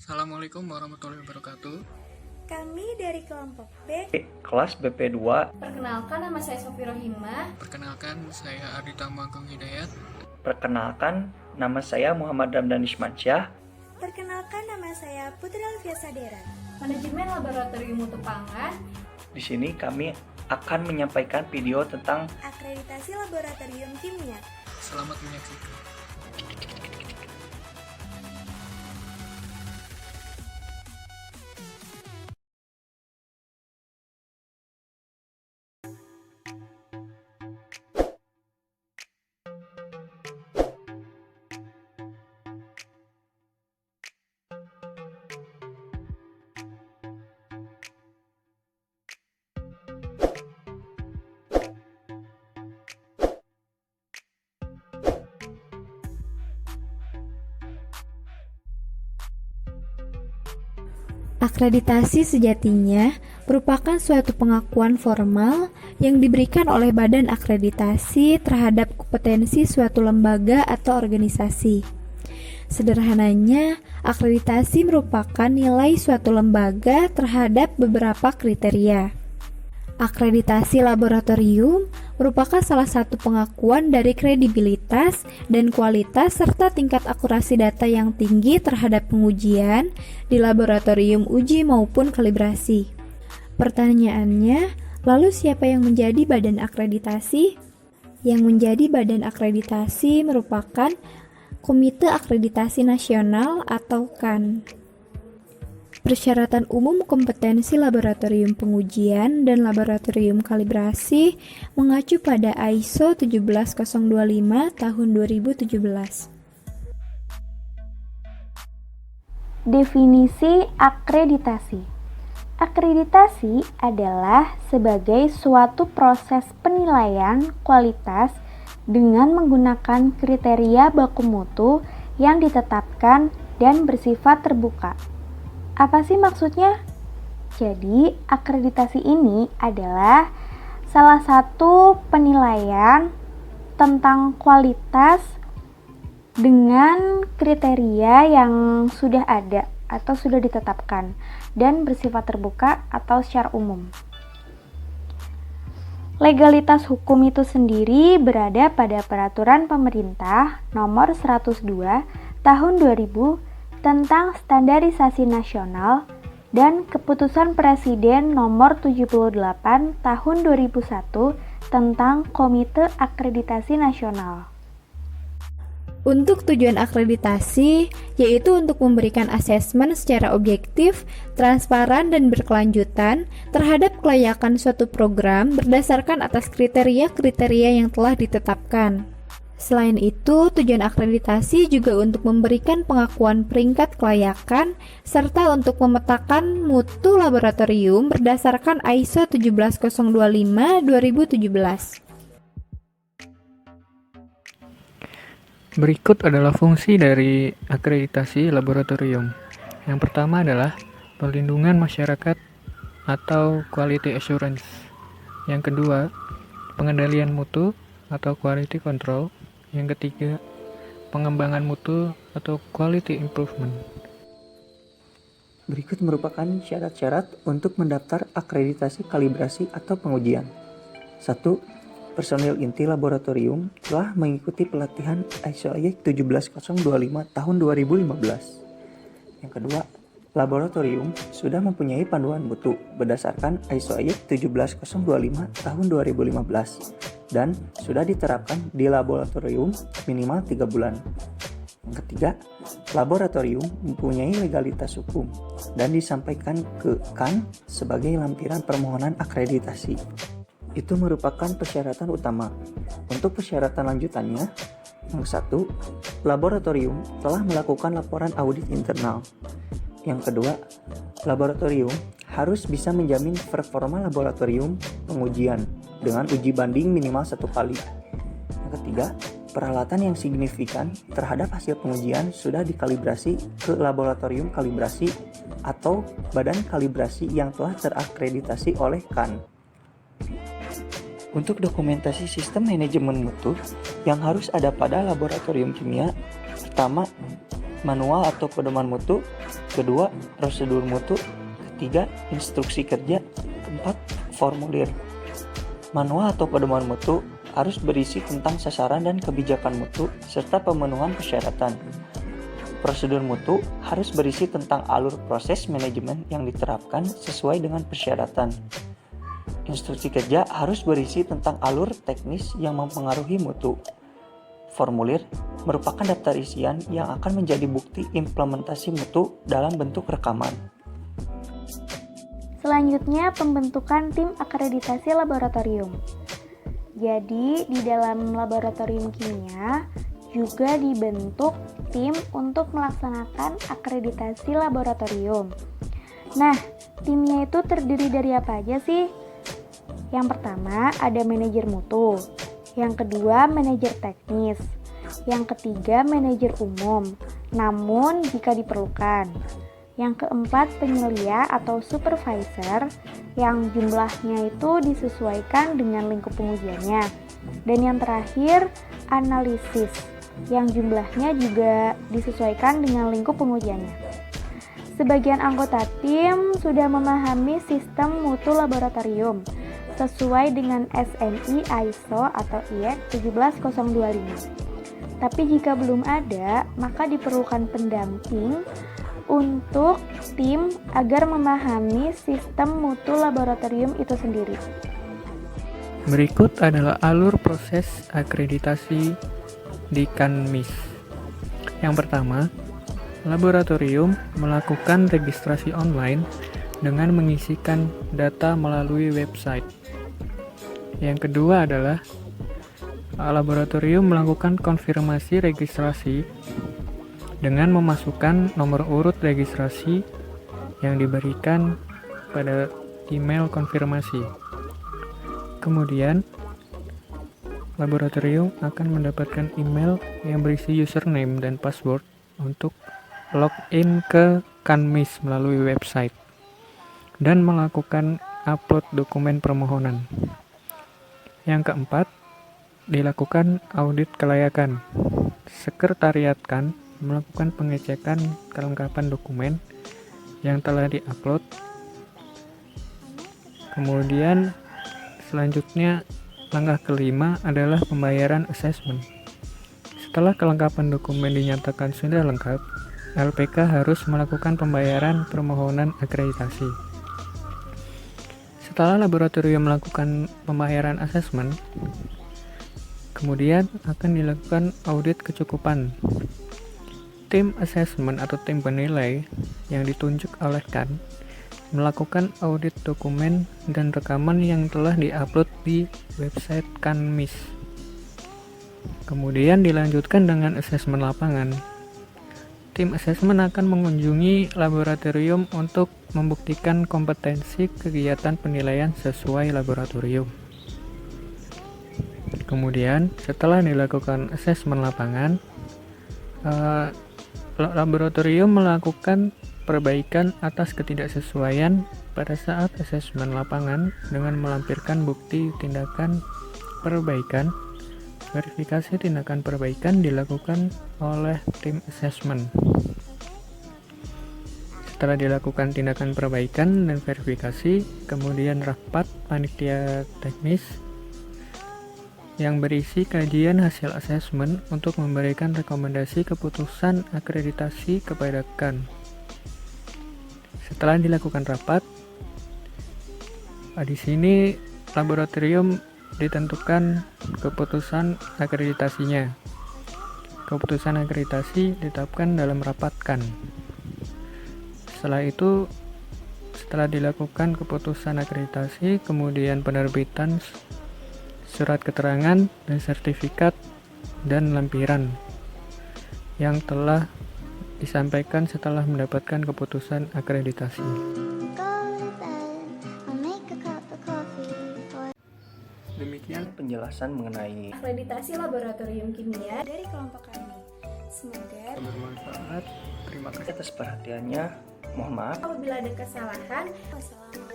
Assalamualaikum warahmatullahi wabarakatuh. Kami dari kelompok B, kelas BP2. Perkenalkan, nama saya Sofi Rohimah. Perkenalkan, saya Ardita Agung Hidayat. Perkenalkan, nama saya Muhammad Ramdan Ismansyah. perkenalkan nama saya Putri Alfia Sadera. Manajemen Laboratorium Mutu Pangan. Di sini kami akan menyampaikan video tentang Akreditasi Laboratorium Kimia. Selamat menyaksikan. Akreditasi sejatinya merupakan suatu pengakuan formal yang diberikan oleh badan akreditasi terhadap kompetensi suatu lembaga atau organisasi. Sederhananya, akreditasi merupakan nilai suatu lembaga terhadap beberapa kriteria. Akreditasi laboratorium merupakan salah satu pengakuan dari kredibilitas dan kualitas serta tingkat akurasi data yang tinggi terhadap pengujian di laboratorium uji maupun kalibrasi. Pertanyaannya, lalu siapa yang menjadi badan akreditasi? Yang menjadi badan akreditasi merupakan Komite Akreditasi Nasional atau KAN. Persyaratan umum kompetensi laboratorium pengujian dan laboratorium kalibrasi mengacu pada ISO 17025 tahun 2017. Definisi akreditasi. Akreditasi adalah sebagai suatu proses penilaian kualitas dengan menggunakan kriteria baku mutu yang ditetapkan dan bersifat terbuka. Apa sih maksudnya? Jadi, akreditasi ini adalah salah satu penilaian tentang kualitas dengan kriteria yang sudah ada atau sudah ditetapkan dan bersifat terbuka atau secara umum. Legalitas hukum itu sendiri berada pada Peraturan Pemerintah Nomor 102 Tahun 2000 tentang Standarisasi Nasional dan Keputusan Presiden Nomor 78 Tahun 2001 tentang Komite Akreditasi Nasional. Untuk tujuan akreditasi, yaitu untuk memberikan asesmen secara objektif, transparan, dan berkelanjutan terhadap kelayakan suatu program berdasarkan atas kriteria-kriteria yang telah ditetapkan. Selain itu, tujuan akreditasi juga untuk memberikan pengakuan peringkat kelayakan serta untuk memetakan mutu laboratorium berdasarkan ISO 17025-2017. Berikut adalah fungsi dari akreditasi laboratorium. Yang pertama adalah perlindungan masyarakat atau quality assurance. Yang kedua, pengendalian mutu atau quality control. Yang ketiga, pengembangan mutu atau quality improvement. berikut merupakan syarat-syarat untuk mendaftar akreditasi kalibrasi atau pengujian. 1. Personil inti laboratorium telah mengikuti pelatihan ISO 17025 tahun 2015. Yang kedua, laboratorium sudah mempunyai panduan mutu berdasarkan ISO 17025 tahun 2015 dan sudah diterapkan di laboratorium minimal 3 bulan. Yang ketiga, laboratorium mempunyai legalitas hukum dan disampaikan ke KAN sebagai lampiran permohonan akreditasi. Itu merupakan persyaratan utama. Untuk persyaratan lanjutannya, yang satu, laboratorium telah melakukan laporan audit internal. Yang kedua, laboratorium harus bisa menjamin performa laboratorium pengujian dengan uji banding minimal 1 kali. Yang ketiga, peralatan yang signifikan terhadap hasil pengujian sudah dikalibrasi ke laboratorium kalibrasi atau badan kalibrasi yang telah terakreditasi oleh KAN. Untuk dokumentasi sistem manajemen mutu yang harus ada pada laboratorium kimia, pertama, manual atau pedoman mutu. Kedua, prosedur mutu. Ketiga, instruksi kerja. Keempat, formulir. Manual atau pedoman mutu harus berisi tentang sasaran dan kebijakan mutu serta pemenuhan persyaratan. Prosedur mutu harus berisi tentang alur proses manajemen yang diterapkan sesuai dengan persyaratan. Instruksi kerja harus berisi tentang alur teknis yang mempengaruhi mutu. Formulir merupakan daftar isian yang akan menjadi bukti implementasi mutu dalam bentuk rekaman. Selanjutnya, pembentukan tim akreditasi laboratorium. Jadi, di dalam laboratorium kimia juga dibentuk tim untuk melaksanakan akreditasi laboratorium. Nah, timnya itu terdiri dari apa aja sih? Yang pertama, ada manajer mutu. Yang kedua, manajer teknis. Yang ketiga, manajer umum, namun jika diperlukan. Yang keempat, penyelia atau supervisor yang jumlahnya itu disesuaikan dengan lingkup pengujiannya. Dan yang terakhir, analisis yang jumlahnya juga disesuaikan dengan lingkup pengujiannya. Sebagian anggota tim sudah memahami sistem mutu laboratorium sesuai dengan SNI ISO atau IEC 17025. Tapi jika belum ada, maka diperlukan pendamping untuk tim agar memahami sistem mutu laboratorium itu sendiri. Berikut adalah alur proses akreditasi di Kanmis. Yang pertama, laboratorium melakukan registrasi online dengan mengisikan data melalui website. Yang kedua adalah laboratorium melakukan konfirmasi registrasi dengan memasukkan nomor urut registrasi yang diberikan pada email konfirmasi. Kemudian, laboratorium akan mendapatkan email yang berisi username dan password untuk login ke Kanmis melalui website dan melakukan upload dokumen permohonan. Yang keempat, dilakukan audit kelayakan. Sekretariat Kan melakukan pengecekan kelengkapan dokumen yang telah diupload. Kemudian selanjutnya langkah kelima adalah pembayaran assessment. Setelah kelengkapan dokumen dinyatakan sudah lengkap, LPK harus melakukan pembayaran permohonan akreditasi. Setelah laboratorium melakukan pembayaran assessment, kemudian akan dilakukan audit kecukupan. Tim assessment atau tim penilai yang ditunjuk oleh Kan melakukan audit dokumen dan rekaman yang telah diupload di website Kanmis. Kemudian dilanjutkan dengan asesmen lapangan. Tim asesmen akan mengunjungi laboratorium untuk membuktikan kompetensi kegiatan penilaian sesuai laboratorium. Kemudian, setelah dilakukan asesmen lapangan, laboratorium melakukan perbaikan atas ketidaksesuaian pada saat asesmen lapangan dengan melampirkan bukti tindakan perbaikan. Verifikasi tindakan perbaikan dilakukan oleh tim asesmen. Setelah dilakukan tindakan perbaikan dan verifikasi, kemudian rapat panitia teknis yang berisi kajian hasil asesmen untuk memberikan rekomendasi keputusan akreditasi kepada Kan. Setelah dilakukan rapat, di sini laboratorium ditentukan keputusan akreditasinya. Keputusan akreditasi ditetapkan dalam rapat Kan. Setelah itu, setelah dilakukan keputusan akreditasi, kemudian penerbitan surat keterangan dan sertifikat dan lampiran yang telah disampaikan setelah mendapatkan keputusan akreditasi. Demikian penjelasan mengenai Akreditasi laboratorium kimia. Dari kelompok kami. Semoga bermanfaat. Terima kasih atas perhatiannya. Mohon maaf Apabila ada kesalahan, wassalamualaikum